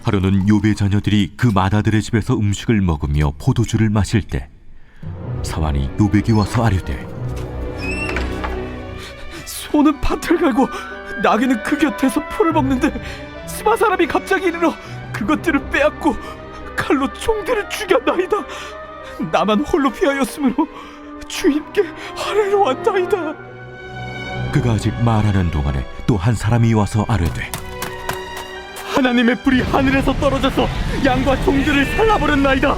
하루는 욥의 자녀들이 그 맏아들의 집에서 음식을 먹으며 포도주를 마실 때 사환이 욥에게 와서 아뢰되, 소는 밭을 갈고 나귀는 그 곁에서 풀을 먹는데 스바 사람이 갑자기 이르러 그것들을 빼앗고 칼로 종들을 죽였나이다. 나만 홀로 피하였으므로 주인께 아뢰러 왔나이다. 그가 아직 말하는 동안에 또 한 사람이 와서 아뢰되, 하나님의 불이 하늘에서 떨어져서 양과 종들을 살라버렸나이다.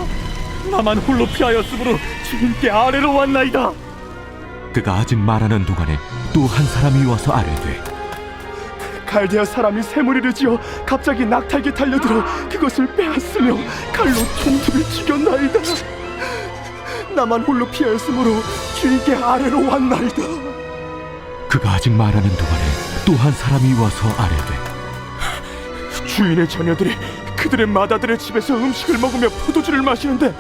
나만 홀로 피하였으므로 주인께 아뢰러 왔나이다. 그가 아직 말하는 동안에 또 한 사람이 와서 아뢰되, 갈대아 사람이 쇠무리를 지어 갑자기 낙타에게 달려들어 그것을 빼앗으며 칼로 종들을 죽였나이다. 나만 홀로 피하였으므로 주인께 아뢰러 왔나이다. 그가 아직 말하는 동안에 또 한 사람이 와서 아뢰되, 주인의 자녀들이 그들의 맏아들의 집에서 음식을 먹으며 포도주를 마시는데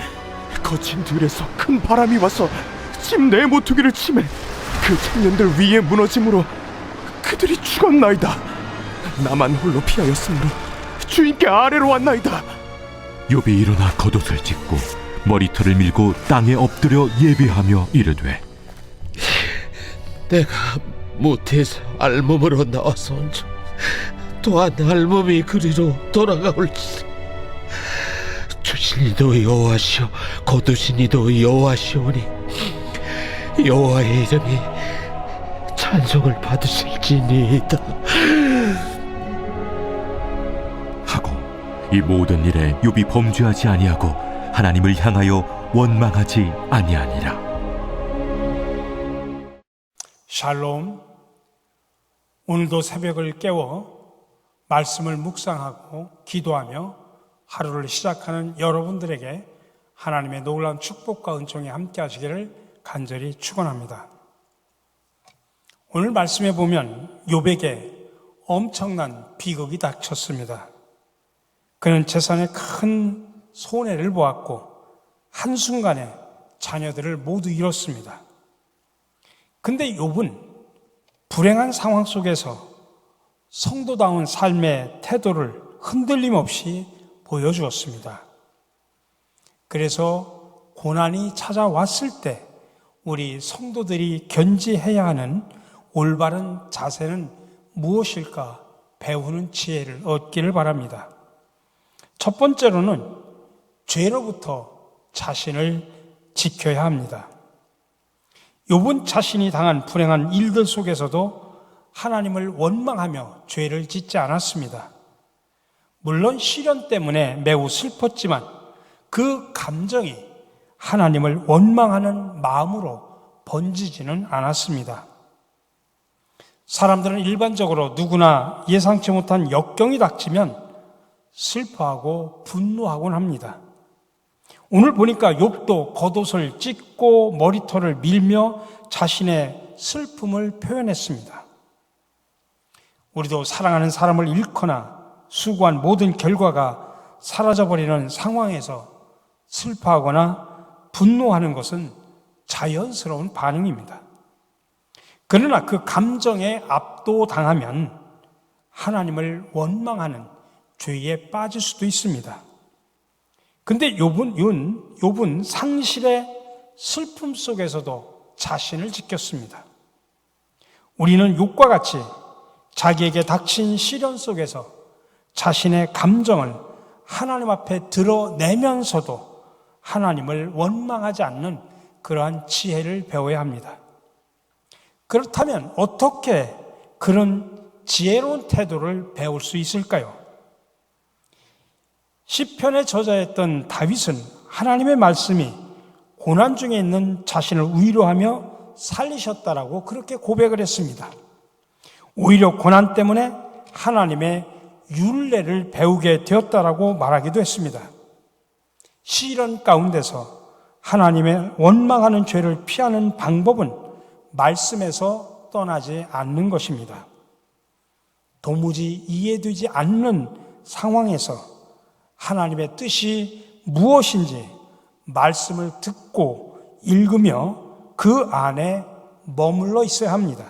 거친 들에서 큰 바람이 와서 집 내 모퉁이를 치매 그 청년들 위에 무너짐으로 그들이 죽었나이다. 나만 홀로 피하였으므로 주인께 아뢰러 왔나이다. 욥이 일어나 겉옷을 찢고 머리털을 밀고 땅에 엎드려 예배하며 이르되, 내가 모태에서 알몸으로 나와서온즉 또한 알몸이 그리로 돌아가올지라. 주신 이도 여호와시오 거두신 이도 여호와시오니 여호와의 이름이 찬송을 받으실지니이다 하고 이 모든 일에 욥이 범죄하지 아니하고 하나님을 향하여 원망하지 아니하니라. 샬롬. 오늘도 새벽을 깨워 말씀을 묵상하고 기도하며 하루를 시작하는 여러분들에게 하나님의 놀라운 축복과 은총이 함께 하시기를 간절히 축원합니다. 오늘 말씀에 보면 욥에게 엄청난 비극이 닥쳤습니다. 그는 재산에 큰 손해를 보았고 한순간에 자녀들을 모두 잃었습니다. 근데 욥은 불행한 상황 속에서 성도다운 삶의 태도를 흔들림 없이 보여주었습니다. 그래서 고난이 찾아왔을 때 우리 성도들이 견지해야 하는 올바른 자세는 무엇일까 배우는 지혜를 얻기를 바랍니다. 첫 번째로는 죄로부터 자신을 지켜야 합니다. 욥은 자신이 당한 불행한 일들 속에서도 하나님을 원망하며 죄를 짓지 않았습니다. 물론 시련 때문에 매우 슬펐지만 그 감정이 하나님을 원망하는 마음으로 번지지는 않았습니다. 사람들은 일반적으로 누구나 예상치 못한 역경이 닥치면 슬퍼하고 분노하곤 합니다. 오늘 보니까 욥도 겉옷을 찢고 머리털을 밀며 자신의 슬픔을 표현했습니다. 우리도 사랑하는 사람을 잃거나 수고한 모든 결과가 사라져버리는 상황에서 슬퍼하거나 분노하는 것은 자연스러운 반응입니다. 그러나 그 감정에 압도당하면 하나님을 원망하는 죄에 빠질 수도 있습니다. 근데 욥은 상실의 슬픔 속에서도 자신을 지켰습니다. 우리는 욥과 같이 자기에게 닥친 시련 속에서 자신의 감정을 하나님 앞에 드러내면서도 하나님을 원망하지 않는 그러한 지혜를 배워야 합니다. 그렇다면 어떻게 그런 지혜로운 태도를 배울 수 있을까요? 시편의 저자였던 다윗은 하나님의 말씀이 고난 중에 있는 자신을 위로하며 살리셨다라고 그렇게 고백을 했습니다. 오히려 고난 때문에 하나님의 율례를 배우게 되었다라고 말하기도 했습니다. 시련 가운데서 하나님의 원망하는 죄를 피하는 방법은 말씀에서 떠나지 않는 것입니다. 도무지 이해되지 않는 상황에서 하나님의 뜻이 무엇인지 말씀을 듣고 읽으며 그 안에 머물러 있어야 합니다.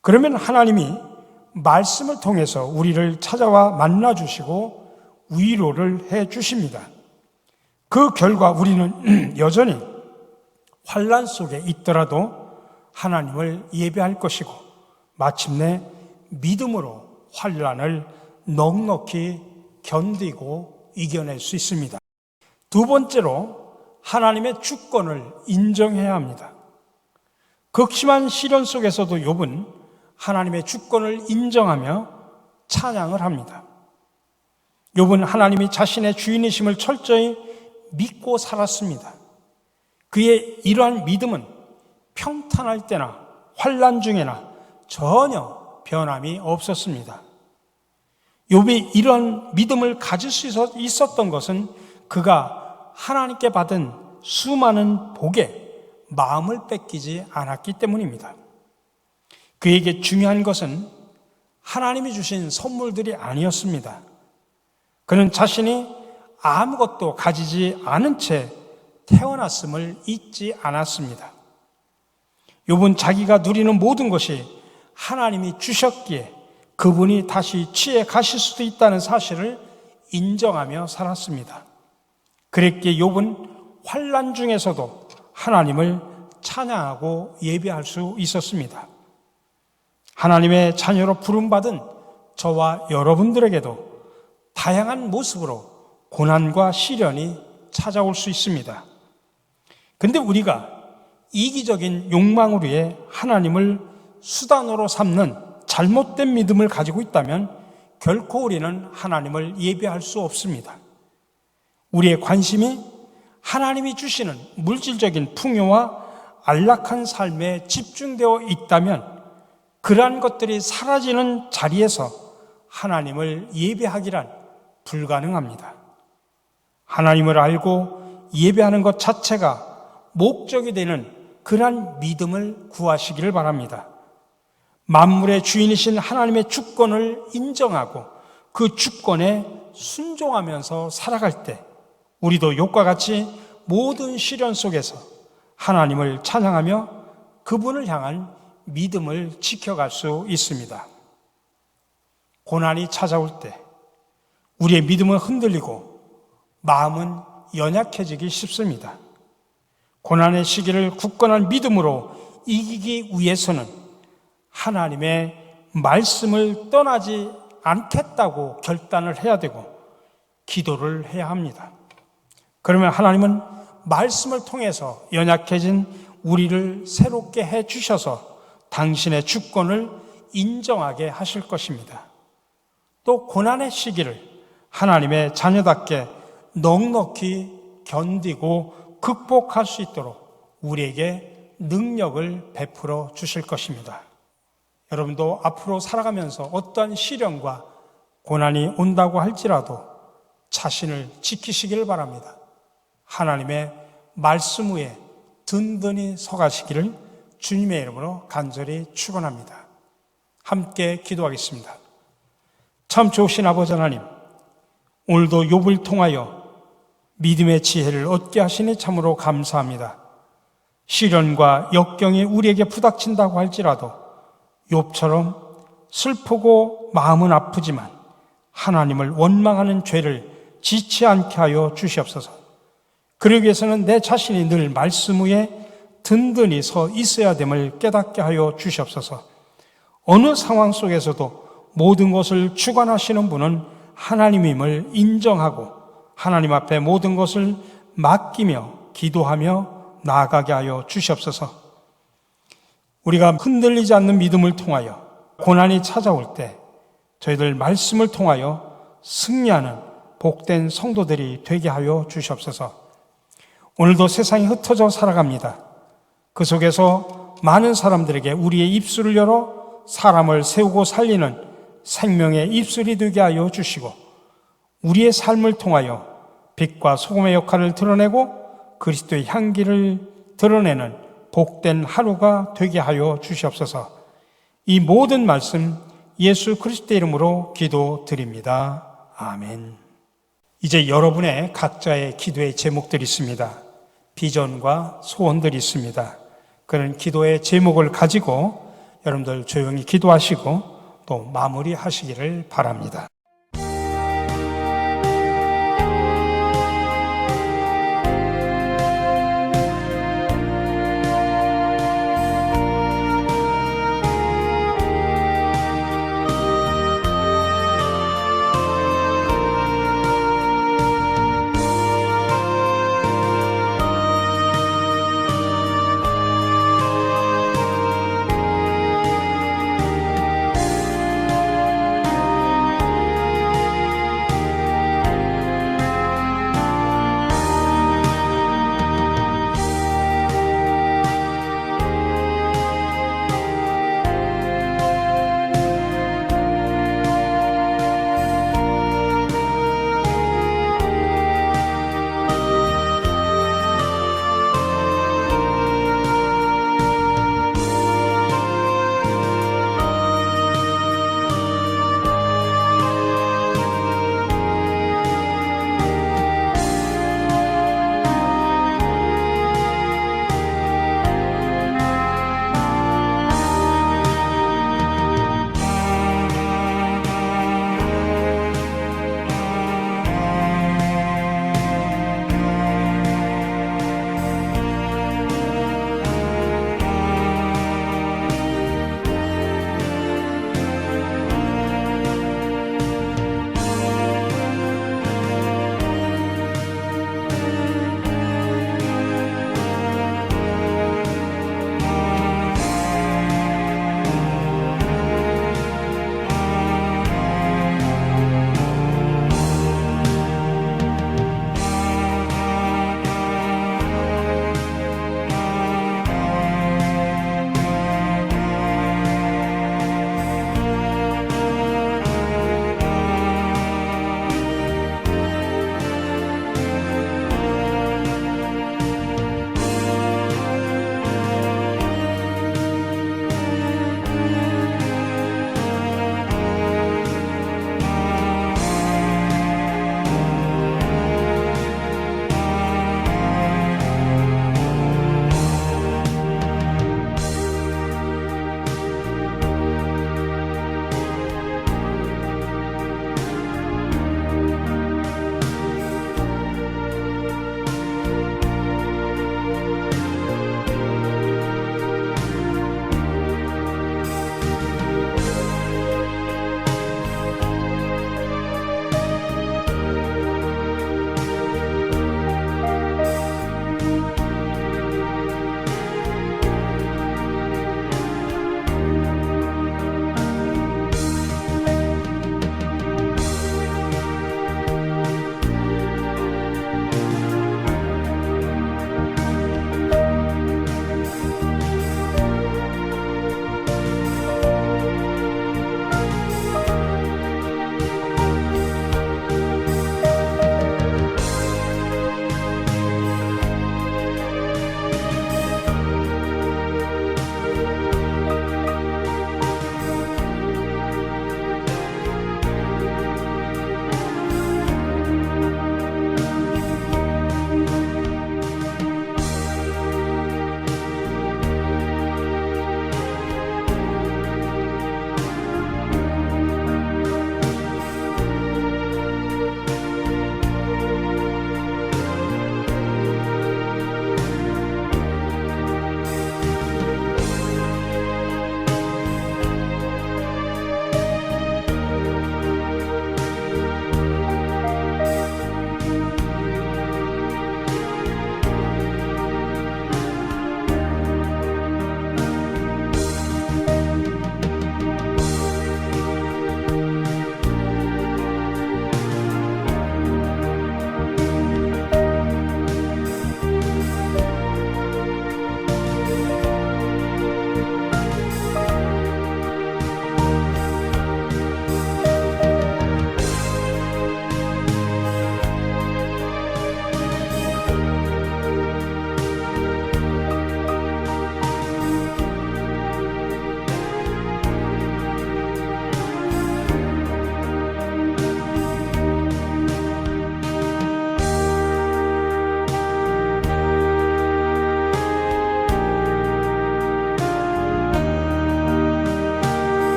그러면 하나님이 말씀을 통해서 우리를 찾아와 만나주시고 위로를 해 주십니다. 그 결과 우리는 여전히 환난 속에 있더라도 하나님을 예배할 것이고 마침내 믿음으로 환난을 넉넉히 견디고 이겨낼 수 있습니다. 두 번째로 하나님의 주권을 인정해야 합니다. 극심한 시련 속에서도 욥은 하나님의 주권을 인정하며 찬양을 합니다. 욥은 하나님이 자신의 주인이심을 철저히 믿고 살았습니다. 그의 이러한 믿음은 평탄할 때나 환난 중에나 전혀 변함이 없었습니다. 욥이 이런 믿음을 가질 수 있었던 것은 그가 하나님께 받은 수많은 복에 마음을 뺏기지 않았기 때문입니다. 그에게 중요한 것은 하나님이 주신 선물들이 아니었습니다. 그는 자신이 아무것도 가지지 않은 채 태어났음을 잊지 않았습니다. 욥은 자기가 누리는 모든 것이 하나님이 주셨기에 그분이 다시 취해 가실 수도 있다는 사실을 인정하며 살았습니다. 그랬기에 욥은 환난 중에서도 하나님을 찬양하고 예배할 수 있었습니다. 하나님의 자녀로 부름받은 저와 여러분들에게도 다양한 모습으로 고난과 시련이 찾아올 수 있습니다. 근데 우리가 이기적인 욕망으로 해 하나님을 수단으로 삼는 잘못된 믿음을 가지고 있다면 결코 우리는 하나님을 예배할 수 없습니다. 우리의 관심이 하나님이 주시는 물질적인 풍요와 안락한 삶에 집중되어 있다면 그러한 것들이 사라지는 자리에서 하나님을 예배하기란 불가능합니다. 하나님을 알고 예배하는 것 자체가 목적이 되는 그러한 믿음을 구하시기를 바랍니다. 만물의 주인이신 하나님의 주권을 인정하고 그 주권에 순종하면서 살아갈 때 우리도 욥과 같이 모든 시련 속에서 하나님을 찬양하며 그분을 향한 믿음을 지켜갈 수 있습니다. 고난이 찾아올 때 우리의 믿음은 흔들리고 마음은 연약해지기 쉽습니다. 고난의 시기를 굳건한 믿음으로 이기기 위해서는 하나님의 말씀을 떠나지 않겠다고 결단을 해야 되고 기도를 해야 합니다. 그러면 하나님은 말씀을 통해서 연약해진 우리를 새롭게 해 주셔서 당신의 주권을 인정하게 하실 것입니다. 또 고난의 시기를 하나님의 자녀답게 넉넉히 견디고 극복할 수 있도록 우리에게 능력을 베풀어 주실 것입니다. 여러분도 앞으로 살아가면서 어떠한 시련과 고난이 온다고 할지라도 자신을 지키시기를 바랍니다. 하나님의 말씀 위에 든든히 서가시기를 주님의 이름으로 간절히 축원합니다. 함께 기도하겠습니다. 참 좋으신 아버지 하나님, 오늘도 욥을 통하여 믿음의 지혜를 얻게 하시니 참으로 감사합니다. 시련과 역경이 우리에게 부닥친다고 할지라도 욥처럼 슬프고 마음은 아프지만 하나님을 원망하는 죄를 짓지 않게 하여 주시옵소서. 그러기 위해서는 내 자신이 늘 말씀 위에 든든히 서 있어야 됨을 깨닫게 하여 주시옵소서. 어느 상황 속에서도 모든 것을 주관하시는 분은 하나님임을 인정하고 하나님 앞에 모든 것을 맡기며 기도하며 나아가게 하여 주시옵소서. 우리가 흔들리지 않는 믿음을 통하여 고난이 찾아올 때 저희들 말씀을 통하여 승리하는 복된 성도들이 되게 하여 주시옵소서. 오늘도 세상이 흩어져 살아갑니다. 그 속에서 많은 사람들에게 우리의 입술을 열어 사람을 세우고 살리는 생명의 입술이 되게 하여 주시고 우리의 삶을 통하여 빛과 소금의 역할을 드러내고 그리스도의 향기를 드러내는 복된 하루가 되게 하여 주시옵소서. 이 모든 말씀 예수 그리스도의 이름으로 기도드립니다. 아멘. 이제 여러분의 각자의 기도의 제목들이 있습니다. 비전과 소원들이 있습니다. 그런 기도의 제목을 가지고 여러분들 조용히 기도하시고 또 마무리하시기를 바랍니다.